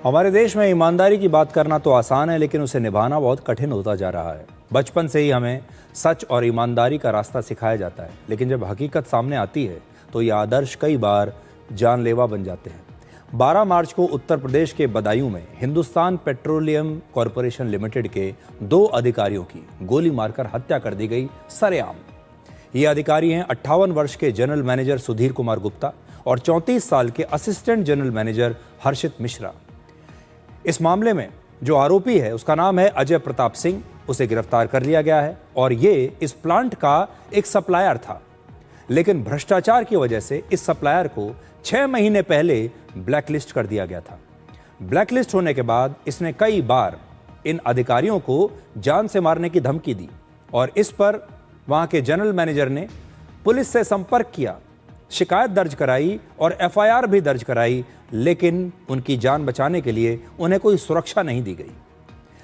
हमारे देश में ईमानदारी की बात करना तो आसान है, लेकिन उसे निभाना बहुत कठिन होता जा रहा है। बचपन से ही हमें सच और ईमानदारी का रास्ता सिखाया जाता है, लेकिन जब हकीकत सामने आती है तो ये आदर्श कई बार जानलेवा बन जाते हैं। 12 मार्च को उत्तर प्रदेश के बदायूं में हिंदुस्तान पेट्रोलियम कॉरपोरेशन लिमिटेड के 2 अधिकारियों की गोली मारकर हत्या कर दी गई सरेआम। ये अधिकारी हैं 58 वर्ष के जनरल मैनेजर सुधीर कुमार गुप्ता और 34 साल के असिस्टेंट जनरल मैनेजर हर्षित मिश्रा। इस मामले में जो आरोपी है उसका नाम है अजय प्रताप सिंह। उसे गिरफ्तार कर लिया गया है और ये इस प्लांट का एक सप्लायर था, लेकिन भ्रष्टाचार की वजह से इस सप्लायर को 6 महीने पहले ब्लैकलिस्ट कर दिया गया था। ब्लैकलिस्ट होने के बाद इसने कई बार इन अधिकारियों को जान से मारने की धमकी दी और इस पर वहां के जनरल मैनेजर ने पुलिस से संपर्क किया, शिकायत दर्ज कराई और एफआईआर भी दर्ज कराई, लेकिन उनकी जान बचाने के लिए उन्हें कोई सुरक्षा नहीं दी गई।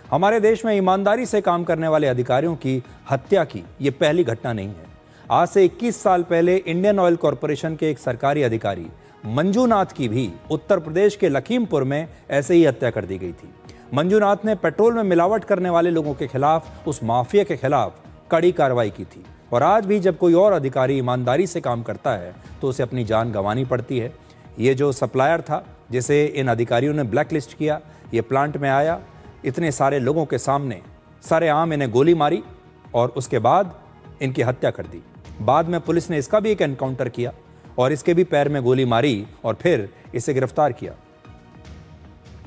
हमारे देश में ईमानदारी से काम करने वाले अधिकारियों की हत्या की ये पहली घटना नहीं है। आज से 21 साल पहले इंडियन ऑयल कॉरपोरेशन के एक सरकारी अधिकारी मंजूनाथ की भी उत्तर प्रदेश के लखीमपुर में ऐसे ही हत्या कर दी गई थी। मंजूनाथ ने पेट्रोल में मिलावट करने वाले लोगों के खिलाफ, उस माफिया के खिलाफ कड़ी कार्रवाई की थी। और आज भी जब कोई और अधिकारी ईमानदारी से काम करता है तो उसे अपनी जान गंवानी पड़ती है। ये जो सप्लायर था जिसे इन अधिकारियों ने ब्लैकलिस्ट किया, ये प्लांट में आया, इतने सारे लोगों के सामने सरेआम इन्हें गोली मारी और उसके बाद इनकी हत्या कर दी। बाद में पुलिस ने इसका भी एक एनकाउंटर किया और इसके भी पैर में गोली मारी और फिर इसे गिरफ्तार किया।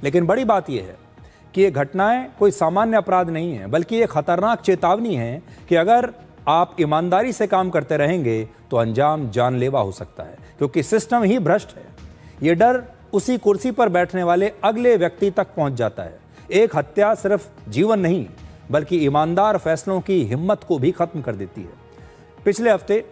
लेकिन बड़ी बात यह है कि ये घटनाएं कोई सामान्य अपराध नहीं है, बल्कि ये खतरनाक चेतावनी है कि अगर आप ईमानदारी से काम करते रहेंगे तो अंजाम जानलेवा हो सकता है, क्योंकि सिस्टम ही भ्रष्ट है। ये डर उसी कुर्सी पर बैठने वाले अगले व्यक्ति तक पहुंच जाता है। एक हत्या सिर्फ जीवन नहीं, बल्कि ईमानदार फैसलों की हिम्मत को भी खत्म कर देती है। पिछले हफ्ते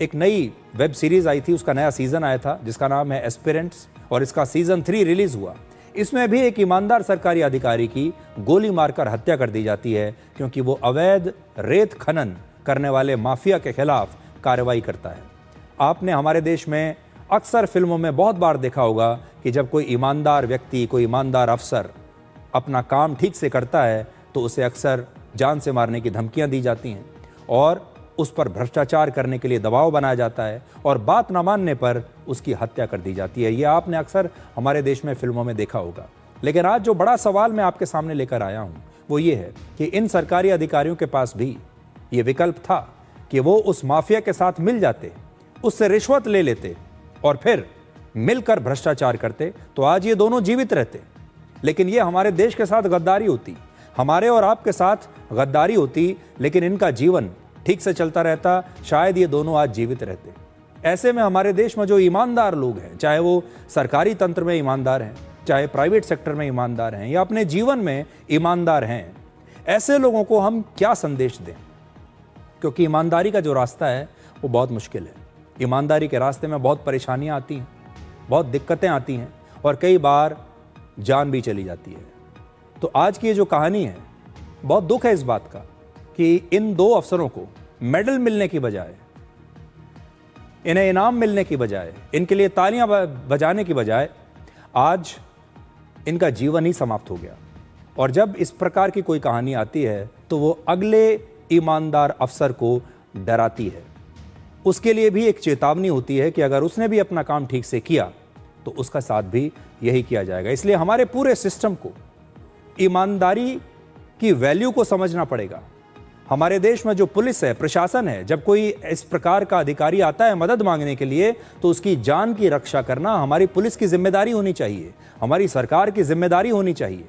एक नई वेब सीरीज आई थी, उसका नया सीजन आया था जिसका नाम है एस्पिरेंट्स और इसका सीजन 3 रिलीज हुआ। इसमें भी एक ईमानदार सरकारी अधिकारी की गोली मारकर हत्या कर दी जाती है, क्योंकि वो अवैध रेत खनन करने वाले माफिया के खिलाफ कार्रवाई करता है। आपने हमारे देश में अक्सर फिल्मों में बहुत बार देखा होगा कि जब कोई ईमानदार व्यक्ति, कोई ईमानदार अफसर अपना काम ठीक से करता है तो उसे अक्सर जान से मारने की धमकियां दी जाती हैं और उस पर भ्रष्टाचार करने के लिए दबाव बनाया जाता है और बात न मानने पर उसकी हत्या कर दी जाती है। ये आपने अक्सर हमारे देश में फिल्मों में देखा होगा। लेकिन आज जो बड़ा सवाल मैं आपके सामने लेकर आया हूँ वो ये है कि इन सरकारी अधिकारियों के पास भी ये विकल्प था कि वो उस माफिया के साथ मिल जाते, उससे रिश्वत ले लेते और फिर मिलकर भ्रष्टाचार करते, तो आज ये दोनों जीवित रहते। लेकिन ये हमारे देश के साथ गद्दारी होती, हमारे और आपके साथ गद्दारी होती, लेकिन इनका जीवन ठीक से चलता रहता, शायद ये दोनों आज जीवित रहते। ऐसे में हमारे देश में जो ईमानदार लोग हैं, चाहे वो सरकारी तंत्र में ईमानदार हैं, चाहे प्राइवेट सेक्टर में ईमानदार हैं या अपने जीवन में ईमानदार हैं, ऐसे लोगों को हम क्या संदेश दें? क्योंकि ईमानदारी का जो रास्ता है वो बहुत मुश्किल है। ईमानदारी के रास्ते में बहुत परेशानियां आती हैं, बहुत दिक्कतें आती हैं और कई बार जान भी चली जाती है। तो आज की ये जो कहानी है, बहुत दुख है इस बात का कि इन 2 अफसरों को मेडल मिलने की बजाय, इन्हें इनाम मिलने की बजाय, इनके लिए तालियां बजाने की बजाय आज इनका जीवन ही समाप्त हो गया। और जब इस प्रकार की कोई कहानी आती है तो वो अगले ईमानदार अफसर को डराती है। उसके लिए भी एक चेतावनी होती है कि अगर उसने भी अपना काम ठीक से किया तो उसका साथ भी यही किया जाएगा। इसलिए हमारे पूरे सिस्टम को ईमानदारी की वैल्यू को समझना पड़ेगा। हमारे देश में जो पुलिस है, प्रशासन है, जब कोई इस प्रकार का अधिकारी आता है मदद मांगने के लिए तो उसकी जान की रक्षा करना हमारी पुलिस की जिम्मेदारी होनी चाहिए, हमारी सरकार की जिम्मेदारी होनी चाहिए।